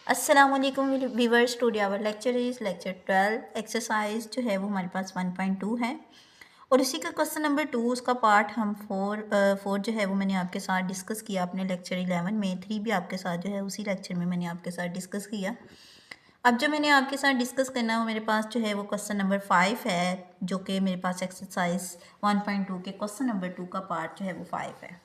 अस्सलाम वालेकुम viewers. Today our lecture is lecture 12। Exercise जो है वो हमारे पास 1.2 है और इसी का क्वेश्चन नंबर 2 उसका पार्ट हम फोर जो है वो मैंने आपके साथ डिस्कस किया अपने लेक्चर 11 में। 3 भी आपके साथ जो है उसी लेक्चर में मैंने आपके साथ डिस्कस किया। अब जो मैंने आपके साथ डिस्कस करना है वो मेरे पास जो है वो क्वेश्चन नंबर 5 है, जो कि मेरे पास एक्सरसाइज 1.2 के क्वेश्चन नंबर 2 का पार्ट जो है वो 5 है।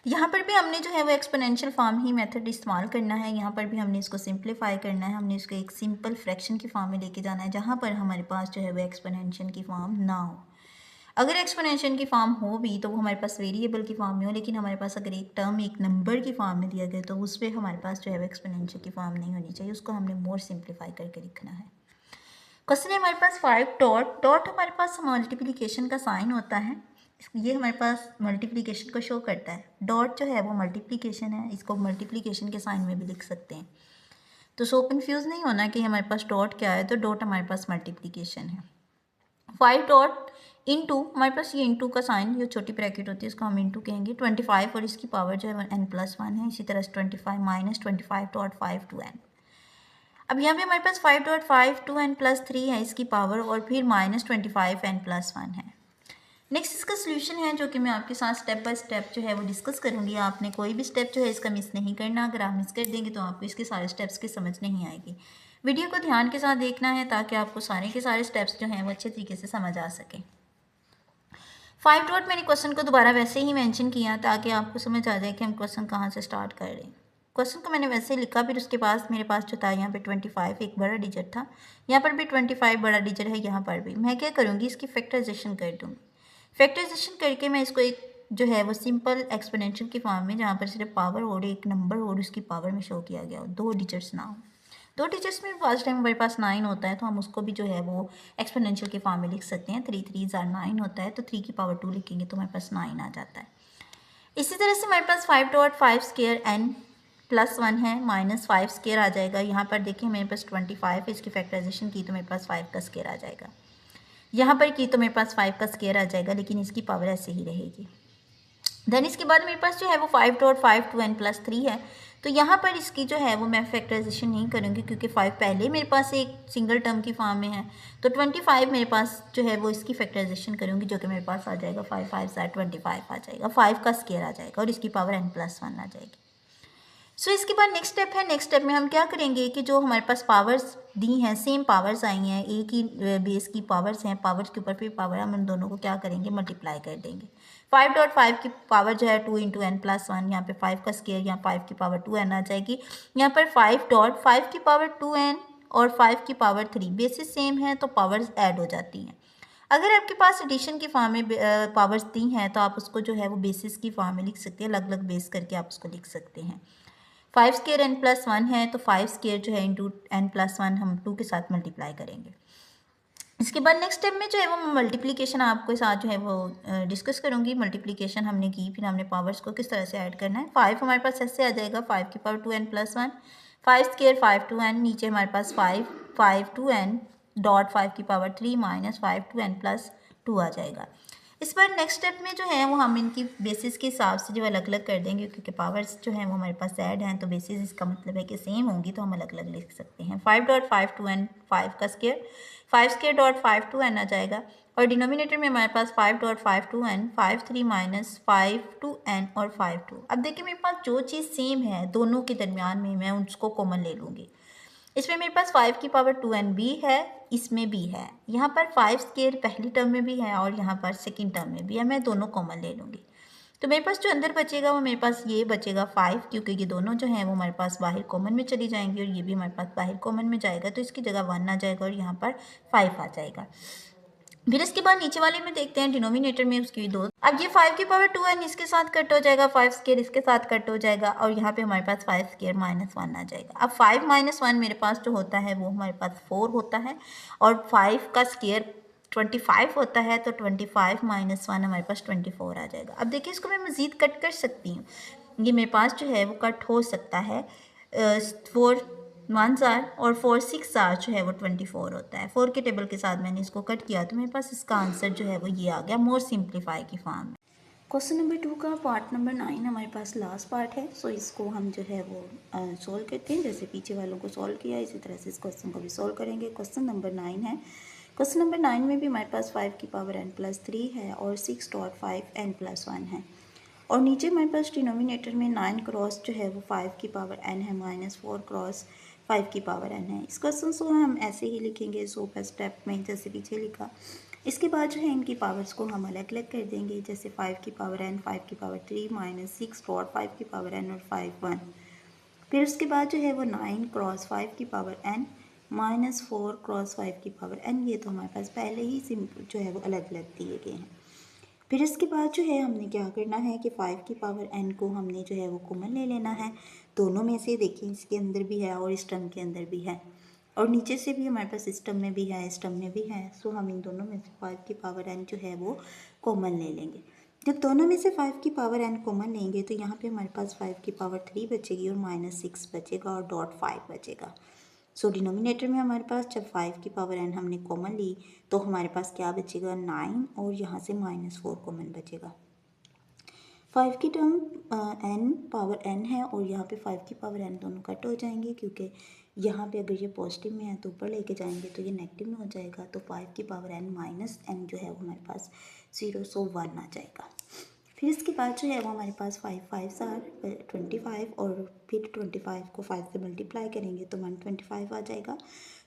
यहाँ पर भी हमने जो है वो एक्सपोनेंशियल फॉर्म ही मेथड इस्तेमाल करना है। यहाँ पर भी हमने इसको सिंप्लीफाई करना है, हमने इसको एक सिंपल फ्रैक्शन की फॉर्म में लेके जाना है जहाँ पर हमारे पास जो है वो एक्सपोनेंशियल की फॉर्म ना हो। अगर एक्सपोनेंशियल की फॉर्म हो भी तो वो हमारे पास वेरिएबल की फॉर्म में हो, लेकिन हमारे पास अगर एक टर्म एक नंबर की फॉर्म में दिया गया तो उस पर हमारे पास जो है वो एक्सपोनेंशियल की फॉर्म नहीं होनी चाहिए, उसको हमने मोर सिंप्लीफाई करके लिखना है। क्वेश्चन है हमारे पास 5 डॉट डॉट हमारे पास मल्टीप्लिकेशन का साइन होता है, ये हमारे पास मल्टीप्लिकेशन को शो करता है। डॉट जो है वो मल्टीप्लिकेशन है, इसको मल्टीप्लिकेशन के साइन में भी लिख सकते हैं। तो सो कंफ्यूज नहीं होना कि हमारे पास डॉट क्या है, तो डॉट हमारे पास मल्टीप्लिकेशन है। 5 डॉट इंटू हमारे पास ये इंटू का साइन, ये छोटी ब्रैकेट होती है इसको हम इंटू कहेंगे। 25 और इसकी पावर जो है n+1 है। इसी तरह से 25 माइनस 25 डॉट 5 to n। अब यहाँ पे हमारे पास 5.5 to n+3 है इसकी पावर, और फिर -25 n+1 है। नेक्स्ट इसका सोल्यूशन है जो कि मैं आपके साथ स्टेप बाय स्टेप जो है वो डिस्कस करूँगी। आपने कोई भी स्टेप जो है इसका मिस नहीं करना। अगर आप मिस कर देंगे तो आपको इसके सारे स्टेप्स की समझ नहीं आएगी। वीडियो को ध्यान के साथ देखना है ताकि आपको सारे के सारे स्टेप्स जो हैं वो अच्छे तरीके से समझ आ सकें। 5 डॉट मैंने क्वेश्चन को दोबारा वैसे ही मेंशन किया ताकि आपको समझ आ जाए कि हम क्वेश्चन कहाँ से स्टार्ट कर रहे हैं। क्वेश्चन को मैंने वैसे ही लिखा, फिर उसके पास मेरे पास जो था यहाँ पे 25 एक बड़ा डिजिट था, यहाँ पर भी 25 बड़ा डिजिट है, यहाँ पर भी मैं क्या करूँगी इसकी फैक्टराइजेशन कर दूँगी। फैक्टराइजेशन करके मैं इसको एक जो है वो सिंपल एक्सपोनेंशियल की फॉर्म में, जहाँ पर सिर्फ पावर और एक नंबर और उसकी पावर में शो किया गया हो, 2 डिजिट्स ना हो। 2 डिजिट्स में फर्स्ट टाइम हमारे पास 9 होता है तो हम उसको भी जो है वो एक्सपोनेंशियल की फॉर्म में लिख सकते हैं। 3 3 9 होता है, तो 3 की पावर 2 लिखेंगे तो हमारे पास 9 आ जाता है। इसी तरह से हमारे पास 5 डॉट 5 स्क्वायर n+1 है, -5 स्क्वायर आ जाएगा। यहाँ पर देखिए मेरे पास 25 इसकी फैक्टराइजेशन की तो मेरे पास 5 का स्क्वायर आ जाएगा। यहाँ पर की तो मेरे पास 5 का स्क्वायर आ जाएगा, लेकिन इसकी पावर ऐसे ही रहेगी। देन इसके बाद मेरे पास जो है वो 5 डॉट 5 to n+3 है, तो यहाँ पर इसकी जो है वो मैं फैक्टराइजेशन नहीं करूँगी क्योंकि 5 पहले मेरे पास एक सिंगल टर्म की फॉर्म में है। तो 25 मेरे पास जो है वो इसकी फैक्टराइजेशन करूँगी, जो कि मेरे पास आ जाएगा 5 5 25 आ जाएगा, 5 का स्क्वायर आ जाएगा और इसकी पावर n+1 आ जाएगी। सो इसके बाद नेक्स्ट स्टेप है। नेक्स्ट स्टेप में हम क्या करेंगे कि जो हमारे पास पावर्स दी हैं, सेम पावर्स आई हैं, एक ही बेस की पावर्स हैं, पावर्स के ऊपर फिर पावर हम इन दोनों को क्या करेंगे, मल्टीप्लाई कर देंगे। 5 डॉट 5 की पावर जो है 2 इंटू n+1, यहाँ पे 5 का स्क्वायर, यहाँ 5 की पावर 2n आ जाएगी। यहाँ पर 5 डॉट 5 की पावर 2n और 5 की पावर 3, बेसिस सेम है तो पावर्स ऐड हो जाती हैं। अगर आपके पास एडिशन की फॉर्म में पावर्स दी हैं तो आप उसको जो है वो बेसिस की फॉर्म में लिख सकते हैं, अलग अलग बेस करके आप उसको लिख सकते हैं। 5 स्क्वायर n+1 है तो 5 स्क्वायर जो है इंटू n+1 हम 2 के साथ मल्टीप्लाई करेंगे। इसके बाद नेक्स्ट स्टेप में जो है वो मल्टीप्लिकेशन आपके साथ जो है वो डिस्कस करूँगी। मल्टीप्लिकेशन हमने की, फिर हमने पावर्स को किस तरह से ऐड करना है। 5 हमारे पास ऐसे आ जाएगा, 5 की power 2n+1, 5 square 5 to n, नीचे हमारे पास 5 to n डॉट 5 की पावर 3 माइनस 5 to n+2 आ जाएगा। इस बार नेक्स्ट स्टेप में जो है वो हम इनकी बेसिस के हिसाब से जो अलग अलग कर देंगे, क्योंकि पावर्स जो हैं वो हमारे पास ऐड हैं तो बेसिस इसका मतलब है कि सेम होंगी, तो हम अलग अलग लिख सकते हैं। 5 डॉट 5 to n 5 का square, 5 square dot 5 to n आ जाएगा, और डिनोमिनेटर में हमारे पास 5 dot 5 to n 5 3 minus 5 to n और 5 2। अब देखिए मेरे पास जो चीज़ सेम है दोनों के दरमियान में मैं उसको कॉमन ले लूँगी। इसमें मेरे पास 5 की पावर 2n भी है, इसमें भी है, यहाँ पर 5 स्क्वायर पहली टर्म में भी है और यहाँ पर सेकंड टर्म में भी है, मैं दोनों कॉमन ले लूँगी। तो मेरे पास जो अंदर बचेगा वो मेरे पास ये बचेगा 5, क्योंकि ये दोनों जो हैं वो हमारे पास बाहर कॉमन में चली जाएंगी और ये भी हमारे पास बाहर कॉमन में जाएगा, तो इसकी जगह 1 आ जाएगा और यहाँ पर 5 आ जाएगा। फिर इसके बाद नीचे वाले में देखते हैं डिनोमिनेटर में उसकी 2। अब ये 5 की पावर 2n इसके साथ कट हो जाएगा, 5 स्क्वायर इसके साथ कट हो जाएगा और यहाँ पे हमारे पास 5 स्क्वायर -1 आ जाएगा। अब 5 -1 मेरे पास जो होता है वो हमारे पास 4 होता है, और 5 का स्क्वायर 25 होता है, तो 25 -1 हमारे पास 24 आ जाएगा। अब देखिए इसको मैं मज़ीद कट कर सकती हूँ, ये मेरे पास जो है वो कट हो सकता है। 4 1 और 4 6 जो है वो 24 होता है। 4 के टेबल के साथ मैंने इसको कट किया तो मेरे पास इसका आंसर जो है वो ये आ गया, मोर सिंप्लीफाई की फॉर्म में। क्वेश्चन नंबर 2 का पार्ट नंबर 9 हमारे पास लास्ट पार्ट है। सो इसको हम जो है वो सॉल्व करते हैं। जैसे पीछे वालों को सॉल्व किया इसी तरह से इस क्वेश्चन को भी सॉल्व करेंगे। क्वेश्चन नंबर 9 है। क्वेश्चन नंबर 9 में भी हमारे पास 5 की पावर n+3 है और 6.5n+1 है। और नीचे हमारे पास डिनोमिनेटर में 9 क्रॉस जो है वो 5 की पावर n है -4 क्रॉस 5 की पावर n है। इस क्वेश्चन को हम ऐसे ही लिखेंगे सो फर्स्ट स्टेप में जैसे पीछे लिखा। इसके बाद जो है इनकी पावर्स को हम अलग अलग कर देंगे। जैसे 5 की पावर n, 5 की पावर 3 -6 और 5 की पावर n और 5 1। फिर उसके बाद जो है वो 9 क्रॉस 5 की पावर n -4 क्रॉस 5 की पावर n। ये तो हमारे पास पहले ही सिंपल जो है वो अलग अलग दिए गए हैं। फिर इसके बाद जो है हमने क्या करना है कि 5 की पावर n को हमने जो है वो कॉमन ले लेना है। दोनों में से देखिए इसके अंदर भी है और इस टर्म के अंदर भी है और नीचे से भी हमारे पास इस टर्म में भी है इस टर्म में भी है। सो हम इन दोनों में से 5 की पावर n जो है वो कॉमन ले लेंगे। जब दोनों में से 5 की पावर n कॉमन लेंगे तो यहाँ पे हमारे पास 5 की पावर 3 बचेगी और -6 बचेगा और डॉट 5 बचेगा। सो डिनोमिनेटर में हमारे पास जब 5 की पावर n हमने कॉमन ली तो हमारे पास क्या बचेगा 9 और यहाँ से -4 कॉमन बचेगा। 5 की टर्म n पावर n है और यहाँ पे 5 की पावर n दोनों कट हो जाएंगे क्योंकि यहाँ पे अगर ये पॉजिटिव में है तो ऊपर लेके जाएंगे तो ये नेगेटिव में हो जाएगा। तो 5 की पावर n माइनस n जो है वो हमारे पास 0 सो 1 आ जाएगा। फिर इसके बाद जो है वो हमारे पास 5 5 25 और फिर 25 को 5 से मल्टीप्लाई करेंगे तो 125 आ जाएगा।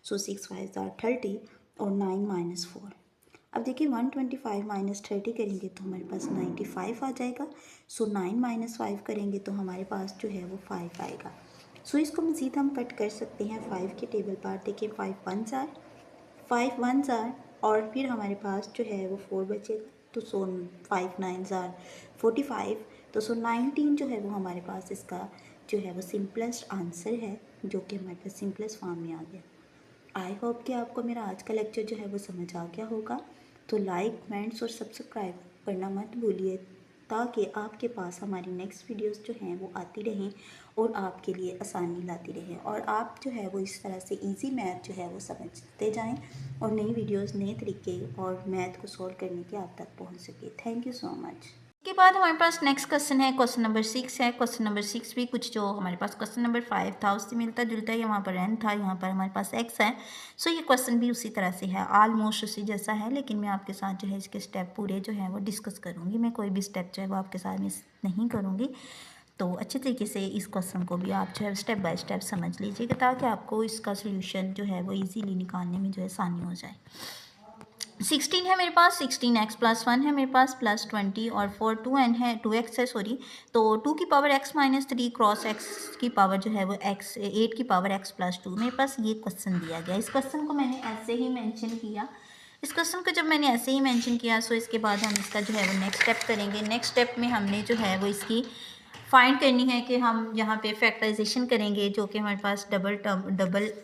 सो 6 5 30 और 9 -4। अब देखिए 125 -30 करेंगे तो हमारे पास 95 आ जाएगा। सो 9 -5 करेंगे तो हमारे पास जो है वो 5 आएगा। सो इसको मज़ीद हम कट कर सकते हैं 5 के टेबल पर। देखिए 5 1 जार 5 1 जार और फिर हमारे पास जो है वो 4 बचेगा। तो सो 5 9 जार 45। तो सो 19 जो है वो हमारे पास इसका जो है वो सिंपलेस्ट आंसर है जो कि हमारे पास सिंपलेस्ट फॉर्म में आ गया। आई होप कि आपको मेरा आज का लेक्चर जो है वो समझ आ गया होगा। तो लाइक कमेंट्स और सब्सक्राइब करना मत भूलिए ताकि आपके पास हमारी नेक्स्ट वीडियोस जो हैं वो आती रहें और आपके लिए आसानी लाती रहें और आप जो है वो इस तरह से इजी मैथ जो है वो समझते जाएं और नई वीडियोस नए तरीके और मैथ को सॉल्व करने के आप तक पहुंच सके। Thank you so much. इसके बाद हमारे पास नेक्स्ट क्वेश्चन है। क्वेश्चन नंबर 6 है। क्वेश्चन नंबर 6 भी कुछ जो हमारे पास क्वेश्चन नंबर 5 था उससे मिलता जुलता है। यहाँ पर n था, यहाँ पर हमारे पास x है। सो ये क्वेश्चन भी उसी तरह से है, ऑलमोस्ट उसी जैसा है, लेकिन मैं आपके साथ जो है इसके स्टेप पूरे जो है वो डिस्कस करूँगी। मैं कोई भी स्टेप जो है वो आपके साथ मिस नहीं करूँगी। तो अच्छे तरीके से इस क्वेश्चन को भी आप जो है स्टेप बाय स्टेप समझ लीजिएगा ताकि आपको इसका सोल्यूशन जो है वो ईजीली निकालने में जो है आसानी हो जाए। 16 है मेरे पास, 16x + 1 है मेरे पास +20 और 4 2n है 2x है सॉरी। तो 2 की पावर x -3 क्रॉस x की पावर जो है वो x 8 की पावर x + 2 मेरे पास ये क्वेश्चन दिया गया। इस क्वेश्चन को मैंने ऐसे ही मेंशन किया। इस क्वेश्चन को जब मैंने ऐसे ही मेंशन किया सो इसके बाद हम इसका जो है वो नेक्स्ट स्टेप करेंगे। नेक्स्ट स्टेप में हमने जो है वो इसकी फाइंड करनी है कि हम यहाँ पे फैक्टराइजेशन करेंगे जो कि हमारे पास डबल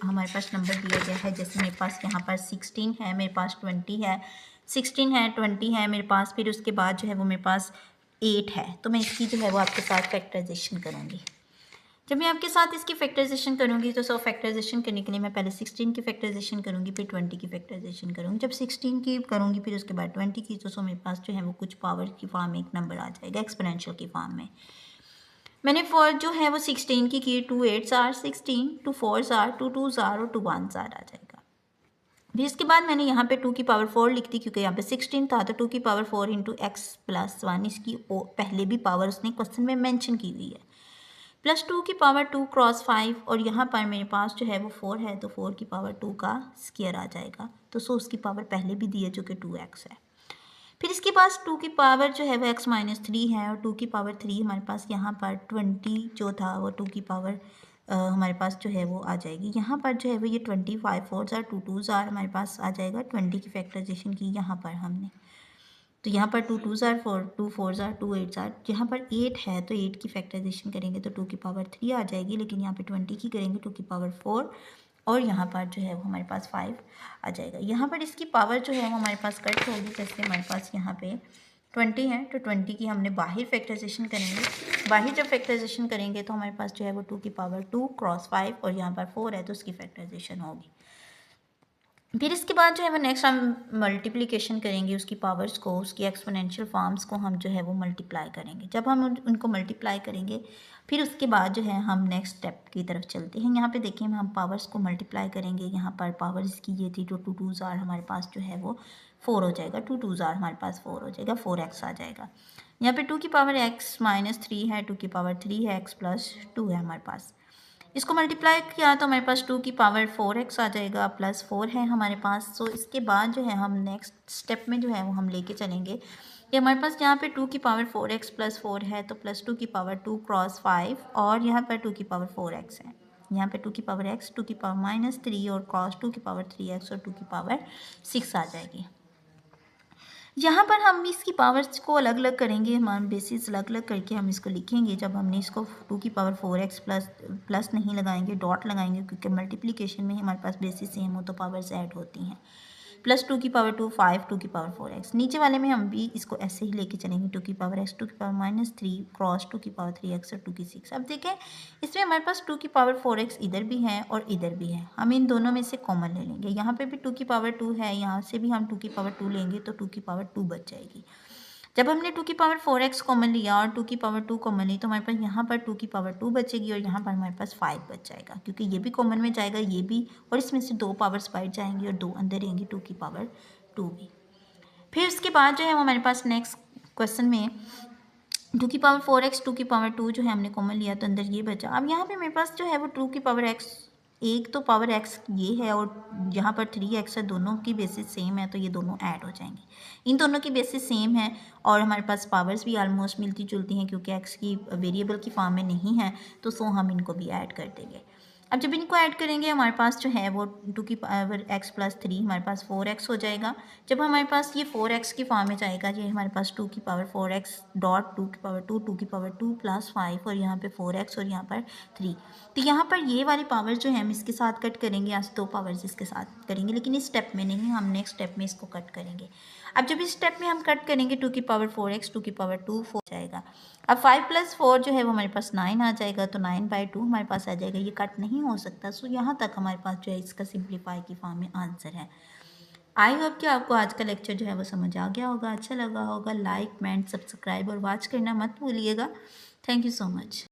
हमारे पास नंबर दिया गया है। जैसे मेरे पास यहाँ पर 16 है, मेरे पास 20 है, 16 है 20 है मेरे पास, फिर उसके बाद जो है वो मेरे पास 8 है। तो मैं इसकी जो है वो आपके साथ फैक्टराइजेशन करूँगी। जब मैं आपके साथ इसकी फैक्टराइजेशन करूँगी तो सो फैक्टराइजेशन करने के लिए मैं पहले 16 की फैक्टराइजेशन करूँगी फिर 20 की फैक्टराइजेशन करूँगी। जब 16 की करूँगी फिर उसके बाद 20 की तो सो मेरे पास जो है वो कुछ पावर की फॉर्म में एक नंबर आ जाएगा एक्सपोनेंशियल की फॉर्म में। मैंने फॉर जो है वो 16 की 2 8s are 16, 2 4s are 2 2s are और 2 1s are आ जाएगा। फिर इसके बाद मैंने यहाँ पे 2 की पावर 4 लिख दी क्योंकि यहाँ पे 16 था तो 2 की पावर 4 इंटू x + 1 इसकी पहले भी पावर उसने क्वेश्चन में मेंशन की हुई है +2 की पावर 2 क्रॉस 5 और यहाँ पर मेरे पास जो है वो 4 है तो 4 की पावर 2 का स्क्वायर आ जाएगा। तो सो उसकी पावर पहले भी दी है जो कि 2x है। फिर इसके पास 2 की पावर जो है वो x -3 है और 2 की पावर 3 हमारे पास यहाँ पर 20 जो था वो 2 की पावर हमारे पास जो है वो आ जाएगी। यहाँ पर जो है वो ये 25 4s are 2 2s are हमारे पास आ जाएगा। 20 की फैक्टराइजेशन की यहाँ पर हमने तो यहाँ पर 2 2s are 4 2 4s are 2 8s are यहाँ पर 8 है तो 8 की फैक्टराइजेशन करेंगे तो 2 की पावर 3 आ जाएगी, लेकिन यहाँ पे 20 की करेंगे 2 की पावर 4 और यहाँ पर जो है वो हमारे पास 5 आ जाएगा। यहाँ पर इसकी पावर जो है वो हमारे पास कट होगी। जैसे हमारे पास यहाँ पे 20 है तो 20 की हमने बाहर फैक्टराइजेशन करेंगे। बाहर जब फैक्टराइजेशन करेंगे तो हमारे पास जो है वो 2 की पावर 2 क्रॉस 5 और यहाँ पर 4 है तो उसकी फैक्टराइजेशन होगी। फिर इसके बाद जो है वो नेक्स्ट हम मल्टीप्लिकेशन करेंगे उसकी पावर्स को, उसकी एक्सपोनेंशियल फॉर्म्स को हम जो है वो मल्टीप्लाई करेंगे। जब हम उनको मल्टीप्लाई करेंगे फिर उसके बाद जो है हम नेक्स्ट स्टेप की तरफ चलते हैं। यहाँ पे देखिए हम पावर्स को मल्टीप्लाई करेंगे। यहाँ पर पावर्स की ये थी, जो 2 2 ज़ार हमारे पास जो है वो 4 हो जाएगा, 2 2 ज़ार हमारे पास 4 हो जाएगा, 4x आ जाएगा। यहाँ पे 2 की पावर x माइनस 3 है, 2 की पावर 3 है, x प्लस 2 है हमारे पास। इसको मल्टीप्लाई किया तो हमारे पास 2 की पावर 4x आ जाएगा, प्लस 4 है हमारे पास। सो इसके बाद जो है हम नेक्स्ट स्टेप में जो है वो हम लेके चलेंगे कि हमारे पास यहाँ पे 2 की पावर 4x प्लस 4 है, तो प्लस 2 की पावर 2 क्रॉस 5, और यहाँ पर 2 की पावर 4x है। यहाँ पे 2 की पावर x, 2 की पावर माइनस 3 और क्रॉस 2 की पावर 3x और 2 की पावर 6 आ जाएगी। यहाँ पर हम इसकी पावर्स को अलग अलग करेंगे, हमारे बेसिस अलग अलग करके हम इसको लिखेंगे। जब हमने इसको 2 की पावर 4x प्लस नहीं लगाएंगे, डॉट लगाएंगे, क्योंकि मल्टीप्लिकेशन में हमारे पास बेसिस सेम हो तो पावर्स ऐड होती हैं। प्लस 2 की पावर 2 5, 2 की पावर 4x। नीचे वाले में हम भी इसको ऐसे ही लेके चलेंगे, 2 की पावर x, 2 की पावर माइनस 3 क्रॉस 2 की पावर 3x और 2 की 6। अब देखें इसमें हमारे पास 2 की पावर 4x इधर भी है और इधर भी है, हम इन दोनों में से कॉमन ले लेंगे। यहाँ पे भी 2 की पावर 2 है, यहाँ से भी हम 2 की पावर 2 लेंगे तो 2 की पावर 2 बच जाएगी। जब हमने 2 की पावर 4x कॉमन लिया और 2 की पावर 2 कॉमन ली तो हमारे पास यहाँ पर 2 की पावर 2 बचेगी और यहाँ पर हमारे पास 5 बच जाएगा, क्योंकि ये भी कॉमन में जाएगा, ये भी, और इसमें से 2 पावर्स बाहर जाएंगी और 2 अंदर रहेंगी, 2 की पावर 2 भी। फिर उसके बाद जो है वो हमारे पास नेक्स्ट क्वेश्चन में 2 की पावर 4x, 2 की पावर 2 जो है हमने कॉमन लिया तो अंदर ये बचा। अब यहाँ पे मेरे पास जो है वो 2 की पावर x, एक तो पावर x ये है और यहाँ पर 3x है, दोनों की बेसिस सेम है तो ये दोनों ऐड हो जाएंगे। इन दोनों की बेसिस सेम है और हमारे पास पावर्स भी ऑलमोस्ट मिलती जुलती हैं, क्योंकि x की वेरिएबल की फॉर्म में नहीं है तो सो हम इनको भी ऐड कर देंगे। अब जब इनको ऐड करेंगे हमारे पास जो है वो 2 की पावर x प्लस 3 हमारे पास 4x हो जाएगा। जब हमारे पास ये 4x की फॉर्म में जाएगा, ये हमारे पास 2 की पावर 4x डॉट 2 की पावर 2, 2 की पावर 2 प्लस 5 और यहाँ पे 4x और यहाँ पर 3। तो यहाँ पर ये वाली पावर जो है हम इसके साथ कट करेंगे, यहाँ से 2 पावर्स इसके साथ करेंगे, लेकिन इस स्टेप में नहीं, हम नेक्स्ट स्टेप में इसको कट करेंगे। अब जब इस स्टेप में हम कट करेंगे 2 की पावर 4x, 2 की पावर 2 4 जाएगा। अब 5 प्लस 4 जो है वो हमारे पास 9 आ जाएगा, तो 9/2 हमारे पास आ जाएगा। ये कट नहीं हो सकता, सो यहाँ तक हमारे पास जो है इसका सिंप्लीफाई की फॉर्म में आंसर है। आई होप कि आपको आज का लेक्चर जो है वो समझ आ गया होगा, अच्छा लगा होगा। लाइक, कमेंट, सब्सक्राइब और वॉच करना मत भूलिएगा। Thank you so much.